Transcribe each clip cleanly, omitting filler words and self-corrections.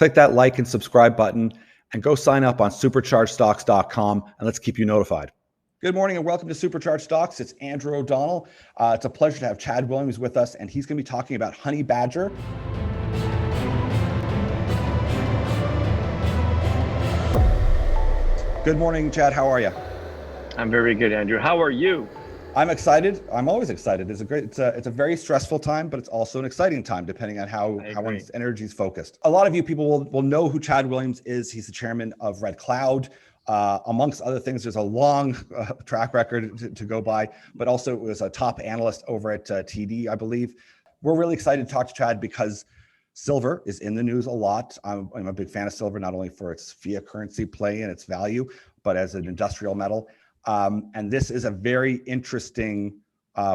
click that like and subscribe button and go sign up on superchargedstocks.com and let's keep you notified. Good morning and welcome to Supercharged Stocks. It's Andrew O'Donnell. It's a pleasure to have Chad Williams with us, and he's going to be talking about Honey Badger. Good morning, Chad. How are you? I'm very good, Andrew. How are you? I'm excited. I'm always excited. It's a very stressful time, but it's also an exciting time, depending on how one's energy is focused. A lot of you people will know who Chad Williams is. He's the chairman of Red Cloud. Amongst other things, there's a long track record to go by, but also was a top analyst over at TD, I believe. We're really excited to talk to Chad because silver is in the news a lot. I'm a big fan of silver, not only for its fiat currency play and its value, but as an industrial metal. And this is a very interesting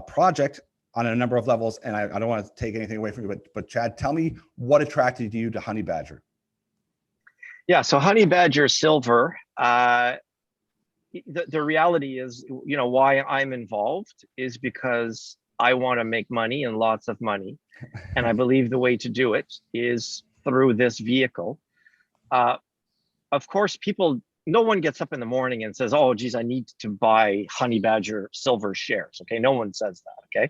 project on a number of levels. And I don't want to take anything away from you, but Chad, tell me what attracted you to Honey Badger? Yeah, so Honey Badger Silver, the reality is, why I'm involved is because I want to make money and lots of money. And I believe the way to do it is through this vehicle. Of course, no one gets up in the morning and says, oh, geez, I need to buy Honey Badger Silver shares. Okay, no one says that, okay?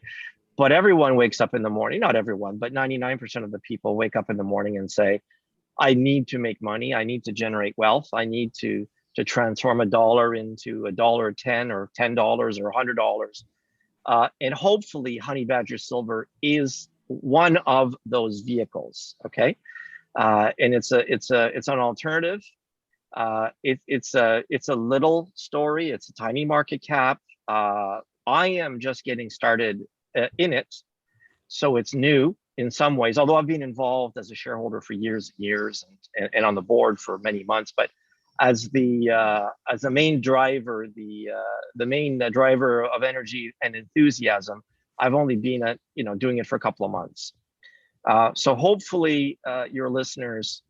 But everyone wakes up in the morning, not everyone, but 99% of the people wake up in the morning and say, I need to make money. I need to generate wealth. I need to transform $1 into $1.10 or $10 or $100. And hopefully Honey Badger Silver is one of those vehicles, okay? And it's an alternative. It's a little story. It's a tiny market cap. I am just getting started in it, so it's new in some ways. Although I've been involved as a shareholder for years and years, and on the board for many months, but as the main driver, the main driver of energy and enthusiasm, I've only been doing it for a couple of months. So hopefully your listeners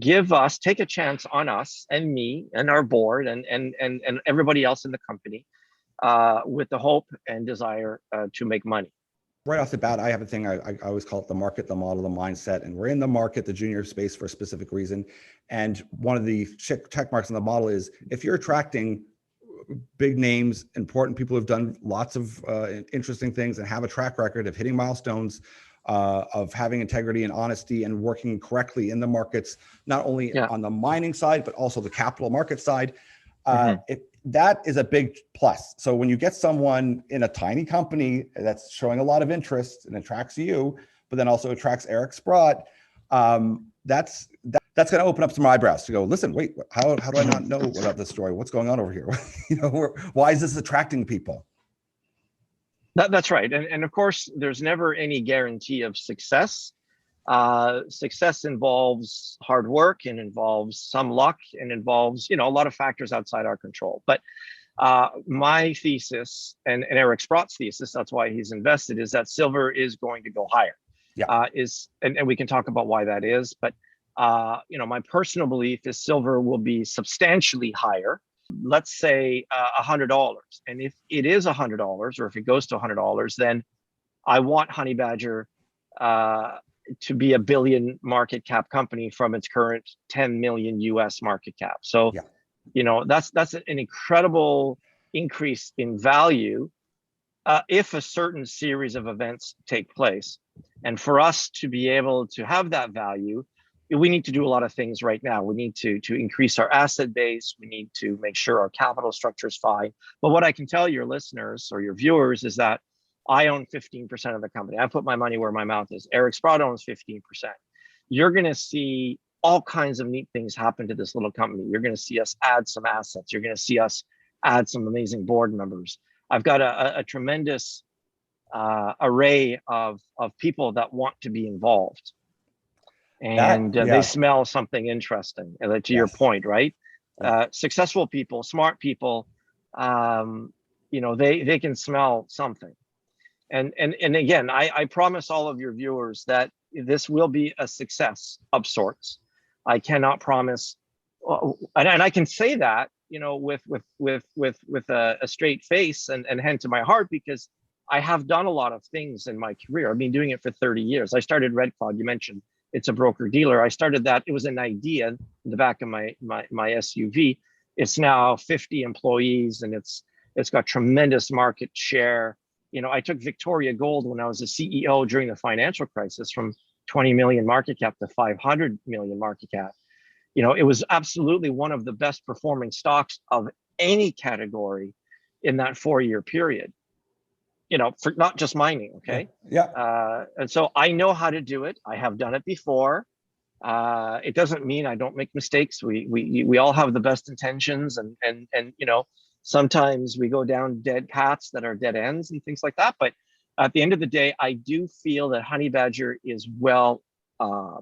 take a chance on us and me and our board and everybody else in the company with the hope and desire to make money. Right off the bat, I have a thing, I always call it the market, the model, the mindset. And we're in the market, the junior space, for a specific reason. And one of the check marks in the model is if you're attracting big names, important people who've done lots of interesting things and have a track record of hitting milestones, of having integrity and honesty and working correctly in the markets, not only on the mining side, but also the capital market side, that is a big plus. So when you get someone in a tiny company that's showing a lot of interest and attracts you, but then also attracts Eric Sprott, that's going to open up some eyebrows to go, listen, wait, how do I not know about this story? What's going on over here? Why is this attracting people? That's right. And of course, there's never any guarantee of success. Success involves hard work and involves some luck and involves, a lot of factors outside our control. But my thesis and Eric Sprott's thesis, that's why he's invested, is that silver is going to go higher. Yeah. And we can talk about why that is. But, my personal belief is silver will be substantially higher. Let's say $100. And if it is $100, or if it goes to $100, then I want Honey Badger to be a billion market cap company from its current 10 million US market cap. So, that's an incredible increase in value if a certain series of events take place. And for us to be able to have that value, we need to do a lot of things right now. We need to increase our asset base. We need to make sure our capital structure is fine. But what I can tell your listeners or your viewers is that I own 15% of the company. I put my money where my mouth is. Eric Sprott owns 15%. You're going to see all kinds of neat things happen to this little company. You're going to see us add some assets. You're going to see us add some amazing board members. I've got a tremendous array of people that want to be involved. And they smell something interesting, to your point, right? Successful people, smart people, they can smell something. And again, I promise all of your viewers that this will be a success of sorts. I cannot promise, and I can say that, with a straight face and hand to my heart, because I have done a lot of things in my career. I've been doing it for 30 years. I started Red Cloud. You mentioned it's a broker dealer. I started that. It was an idea in the back of my SUV. It's now 50 employees, and it's got tremendous market share. You know, I took Victoria Gold when I was a CEO during the financial crisis from 20 million market cap to 500 million market cap. You know, it was absolutely one of the best performing stocks of any category in that 4-year period. You know, for not just mining, okay? Yeah. And so I know how to do it. I have done it before. It doesn't mean I don't make mistakes. We all have the best intentions, and you know, sometimes we go down dead paths that are dead ends and things like that. But at the end of the day, I do feel that Honey Badger is well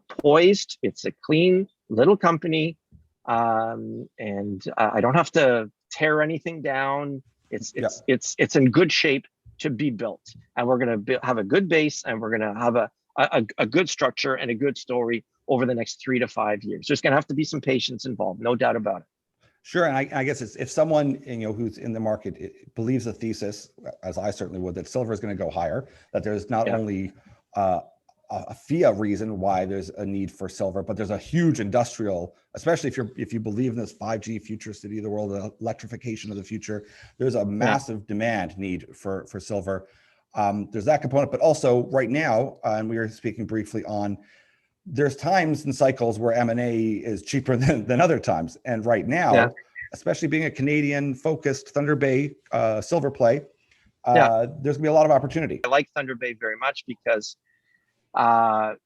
poised. It's a clean little company, and I don't have to tear anything down. It's in good shape to be built, and we're going to have a good base, and we're going to have a good structure and a good story over the next 3 to 5 years. There's going to have to be some patience involved, no doubt about it. Sure, and I guess if someone who's in the market believes the thesis, as I certainly would, that silver is going to go higher, that there's not only a fiat reason why there's a need for silver, but there's a huge industrial, especially if you believe in this 5G future city of the world, the electrification of the future, there's a massive demand need for silver. There's that component, but also right now, and we were speaking briefly on, there's times and cycles where M&A is cheaper than other times. And right now, especially being a Canadian focused Thunder Bay silver play, there's gonna be a lot of opportunity. I like Thunder Bay very much because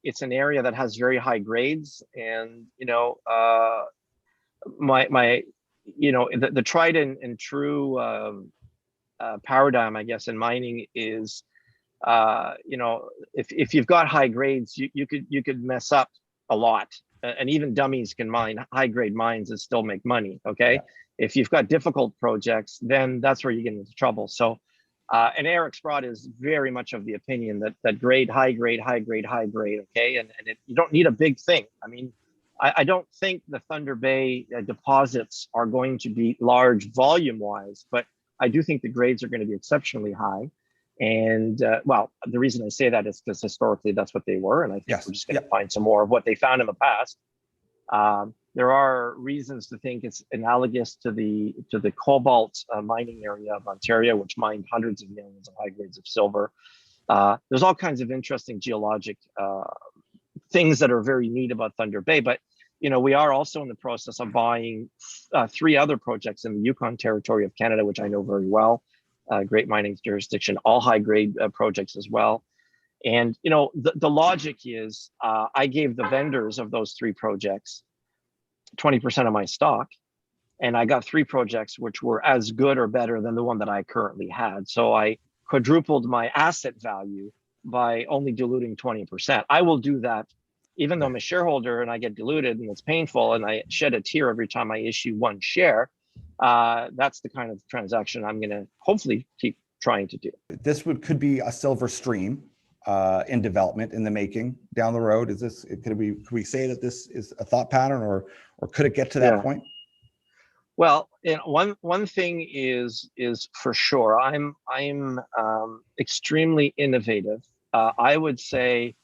it's an area that has very high grades, and you know, the tried and true paradigm, I guess, in mining is, you know, if you've got high grades, you could mess up a lot, and even dummies can mine high grade mines and still make money. Okay, if you've got difficult projects, then that's where you get into trouble. So. And Eric Sprott is very much of the opinion that grade, high grade, okay? And you don't need a big thing. I mean, I don't think the Thunder Bay deposits are going to be large volume-wise, but I do think the grades are going to be exceptionally high. And, well, the reason I say that is because historically that's what they were, and I think we're just going to find some more of what they found in the past. There are reasons to think it's analogous to the cobalt mining area of Ontario, which mined hundreds of millions of high grades of silver. There's all kinds of interesting geologic things that are very neat about Thunder Bay, but you know, we are also in the process of buying 3 other projects in the Yukon Territory of Canada, which I know very well. Great mining jurisdiction, all high grade projects as well. And you know, the logic is, I gave the vendors of those 3 projects 20% of my stock, and I got 3 projects which were as good or better than the one that I currently had. So I quadrupled my asset value by only diluting 20%. I will do that even though I'm a shareholder and I get diluted and it's painful and I shed a tear every time I issue 1 share. That's the kind of transaction I'm going to hopefully keep trying to do. This could be a silver stream in development, in the making down the road. Could we say that this is a thought pattern, or could it get to that point? Well, you know, one thing is for sure, I'm extremely innovative. I would say,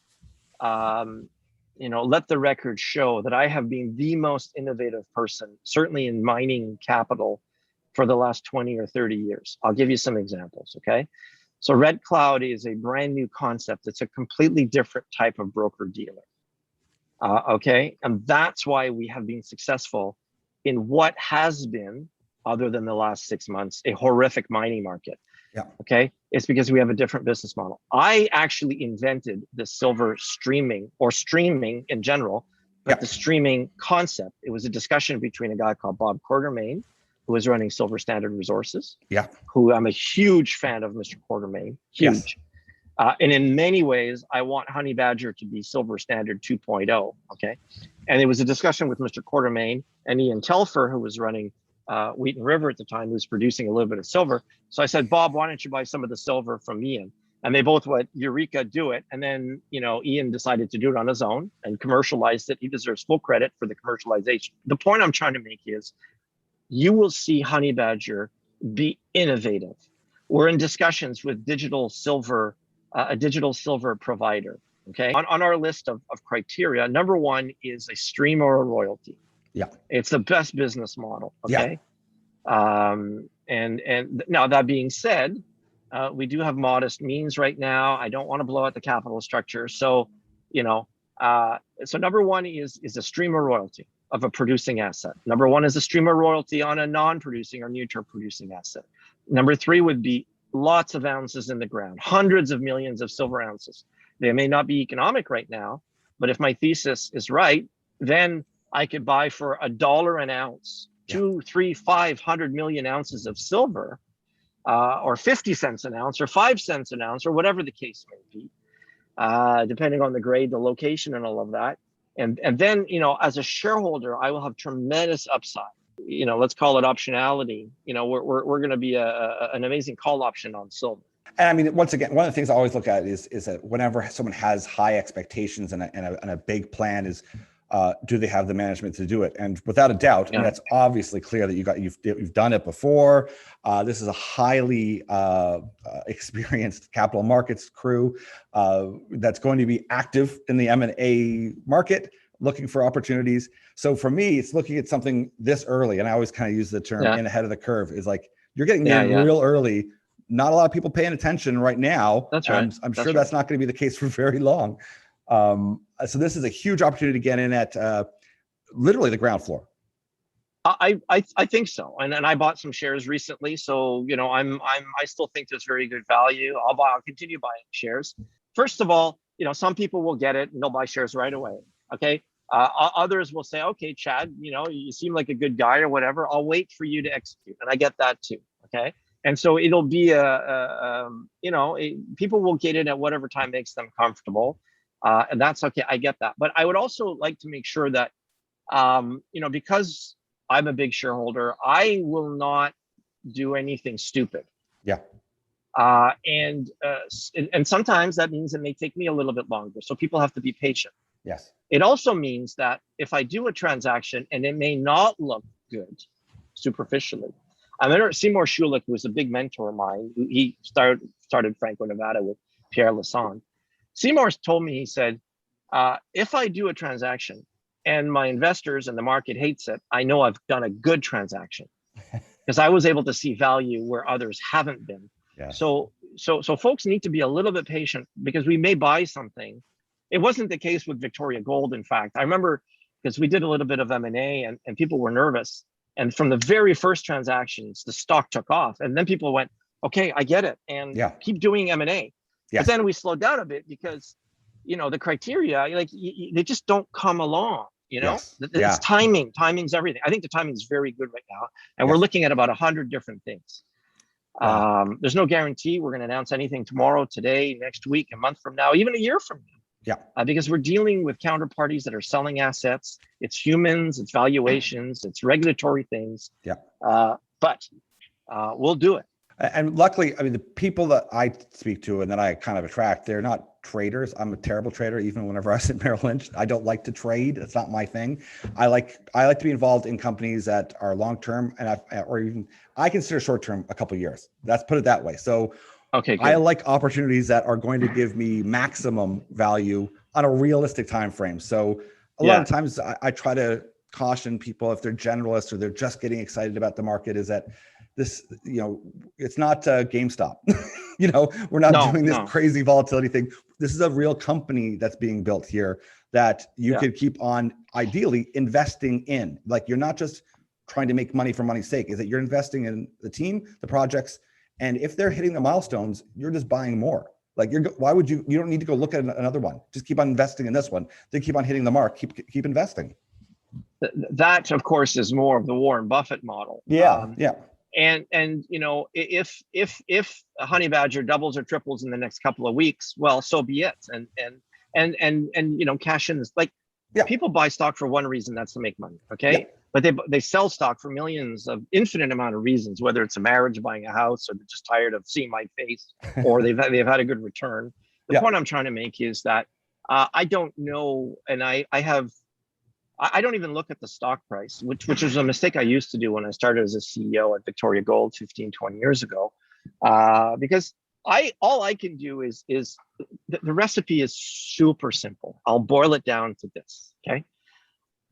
you know, let the record show that I have been the most innovative person, certainly in mining capital, for the last 20 or 30 years. I'll give you some examples, okay? So Red Cloud is a brand new concept. It's a completely different type of broker dealer, okay? And that's why we have been successful in what has been, other than the last 6 months, a horrific mining market. Okay, it's because we have a different business model. I actually invented the silver streaming, or streaming in general, but the streaming concept. It was a discussion between a guy called Bob Quartermain, who was running Silver Standard Resources, who I'm a huge fan of, Mr. Quartermain, huge. And in many ways, I want Honey Badger to be Silver Standard 2.0, okay? And it was a discussion with Mr. Quartermain and Ian Telfer, who was running Wheaton River at the time, who was producing a little bit of silver. So I said, Bob, why don't you buy some of the silver from Ian? And they both went, Eureka, do it. And then, you know, Ian decided to do it on his own and commercialized it. He deserves full credit for the commercialization. The point I'm trying to make is, you will see Honey Badger be innovative. We're in discussions with a digital silver provider. Okay. On our list of criteria, number one is a stream or a royalty. Yeah. It's the best business model. Okay. Yeah. And now that being said, we do have modest means right now. I don't want to blow out the capital structure. So, so number one is a stream or royalty of a producing asset. Number one is a stream or royalty on a non-producing or near-term producing asset. Number three would be lots of ounces in the ground, hundreds of millions of silver ounces. They may not be economic right now, but if my thesis is right, then I could buy for $1 an ounce, 2, 3, 500 million ounces of silver, or 50 cents an ounce, or 5 cents an ounce, or whatever the case may be, depending on the grade, the location, and all of that. And then, as a shareholder, I will have tremendous upside. Let's call it optionality. We're going to be an amazing call option on silver. And I mean, once again, one of the things I always look at is that whenever someone has high expectations and a big plan is, do they have the management to do it? And without a doubt, I mean, that's obviously clear that you've done it before. This is a highly experienced capital markets crew that's going to be active in the M&A market, looking for opportunities. So for me, it's looking at something this early, and I always kind of use the term in ahead of the curve, is like you're getting there real early. Not a lot of people paying attention right now. That's right. I'm sure that's not going to be the case for very long. So this is a huge opportunity to get in at literally the ground floor. I think so, and I bought some shares recently, so I still think there's very good value. I'll continue buying shares. First of all, some people will get it and they'll buy shares right away. Okay. Others will say, okay, Chad, you seem like a good guy or whatever. I'll wait for you to execute, and I get that too. Okay. And so it'll be people will get in at whatever time makes them comfortable. And that's okay. I get that. But I would also like to make sure that, because I'm a big shareholder, I will not do anything stupid. Yeah. And sometimes that means it may take me a little bit longer. So people have to be patient. Yes. It also means that if I do a transaction and it may not look good superficially, I remember Seymour Schulich, who was a big mentor of mine. He started Franco-Nevada with Pierre Lassonde. Seymour told me, he said, if I do a transaction and my investors and the market hates it, I know I've done a good transaction because I was able to see value where others haven't been. Yes. So folks need to be a little bit patient because we may buy something. It wasn't the case with Victoria Gold. In fact, I remember because we did a little bit of M&A and people were nervous. And from the very first transactions, the stock took off. And then people went, okay, I get it. And keep doing M&A. Yes. But then we slowed down a bit because, the criteria, they just don't come along, Yes. It's timing. Timing's everything. I think the timing is very good right now. And we're looking at about 100 different things. There's no guarantee we're going to announce anything tomorrow, today, next week, a month from now, even a year from now. Yeah. Because we're dealing with counterparties that are selling assets. It's humans, it's valuations, it's regulatory things. Yeah. But we'll do it. And luckily, I mean, the people that I speak to and that I kind of attract, they're not traders. I'm a terrible trader. Even whenever I was at Merrill Lynch, I don't like to trade. It's not my thing. I like to be involved in companies that are long-term and I consider short-term a couple of years. Let's put it that way. So okay, good. I like opportunities that are going to give me maximum value on a realistic time frame. So a lot of times I try to caution people if they're generalists or they're just getting excited about the market is that this, it's not GameStop. We're not doing this crazy volatility thing. This is a real company that's being built here that you could keep on ideally investing in. Like you're not just trying to make money for money's sake, is that you're investing in the team, the projects, and if they're hitting the milestones, you're just buying more. Like why would you don't need to go look at another one. Just keep on investing in this one. They keep on hitting the mark, keep investing. That of course is more of the Warren Buffett model. And if a honey badger doubles or triples in the next couple of weeks, well, so be it. And cash in is like people buy stock for one reason, that's to make money. Okay. But they sell stock for millions of infinite amount of reasons, whether it's a marriage, buying a house, or they're just tired of seeing my face, or they've had a good return. The point I'm trying to make is that I don't know, and I don't even look at the stock price, which is a mistake I used to do when I started as a CEO at Victoria Gold 15, 20 years ago, because all I can do is the recipe is super simple. I'll boil it down to this. Okay.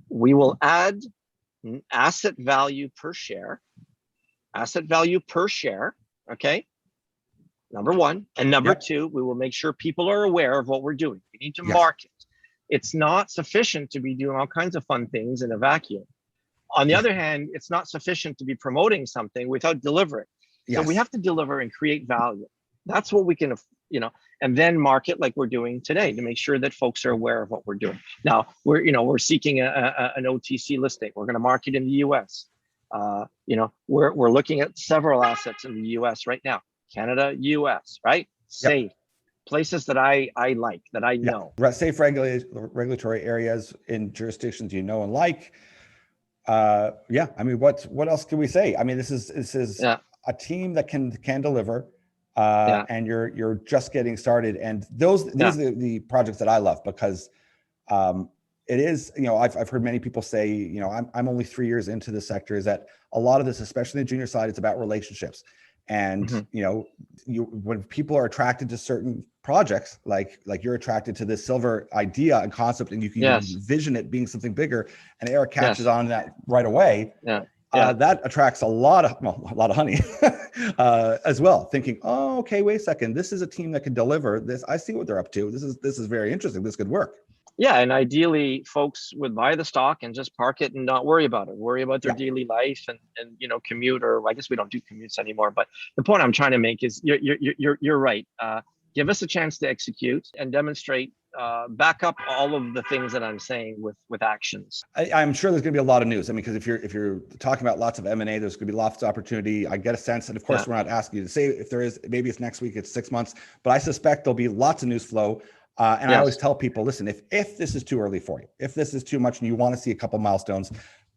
We will add asset value per share. Okay. Number one. And number two, we will make sure people are aware of what we're doing. We need to market. It's not sufficient to be doing all kinds of fun things in a vacuum. On the other hand, it's not sufficient to be promoting something without delivering. So we have to deliver and create value. That's what we can, and then market like we're doing today to make sure that folks are aware of what we're doing. Now we're seeking an OTC listing. We're going to market in the US. We're looking at several assets in the US right now. Canada, US, right? Safe places that I like, that I know. Safe regulatory areas in jurisdictions you know and like. I mean, what else can we say? I mean, this is a team that can deliver, and you're just getting started. And these are the projects that I love, because it is, I've heard many people say, I'm only 3 years into the sector, is that a lot of this, especially the junior side, it's about relationships. And when people are attracted to certain projects, like you're attracted to this silver idea and concept, and you can envision it being something bigger, and Eric catches on that right away. That attracts a lot of honey as well, thinking, oh, okay, wait a second, this is a team that can deliver this. I see what they're up to. This is very interesting. This could work. Yeah, and ideally folks would buy the stock and just park it and not worry about it, worry about their daily life and commute, or I guess we don't do commutes anymore. But the point I'm trying to make is you're right. Give us a chance to execute and demonstrate, back up all of the things that I'm saying with actions. I'm sure there's going to be a lot of news. I mean, because if you're talking about lots of M&A, there's going to be lots of opportunity. I get a sense, and of course, we're not asking you to say if there is. Maybe it's next week, it's 6 months, but I suspect there'll be lots of news flow. And I always tell people, listen, if this is too early for you, if this is too much and you want to see a couple milestones,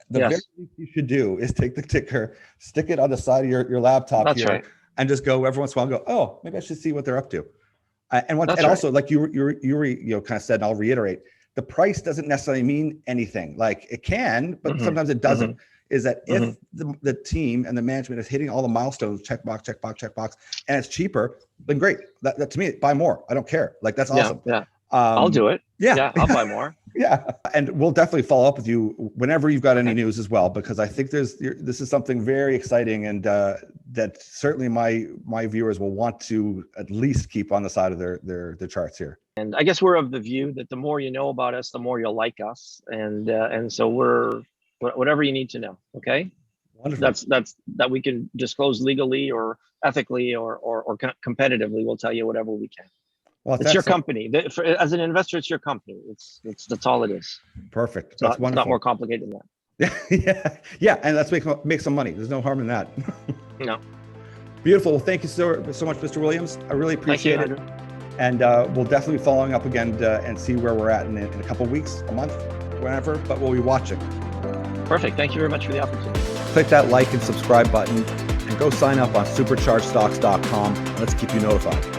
the very least you should do is take the ticker, stick it on the side of your laptop and just go every once in a while, go, oh, maybe I should see what they're up to. Also, like you kind of said, and I'll reiterate, the price doesn't necessarily mean anything. Like it can, but sometimes it doesn't. Is that if the team and the management is hitting all the milestones, checkbox, and it's cheaper, then great. That to me, buy more. I don't care. Like that's awesome. I'll do it. I'll buy more. And we'll definitely follow up with you whenever you've got any news as well, because I think this is something very exciting, and that certainly my viewers will want to at least keep on the side of their charts here. And I guess we're of the view that the more you know about us, the more you'll like us, and so we're whatever you need to know. Okay. Wonderful. That we can disclose legally or ethically or competitively. We'll tell you whatever we can. Well, it's your company. As an investor, it's your company. That's all it is. Perfect. That's wonderful. It's not more complicated than that. Yeah. And let's make some money. There's no harm in that. No. Beautiful. Well, thank you so much, Mr. Williams. I really appreciate it. And we'll definitely be following up again and see where we're at in a couple of weeks, a month, whenever, but we'll be watching. Perfect. Thank you very much for the opportunity. Click that like and subscribe button and go sign up on superchargedstocks.com. Let's keep you notified.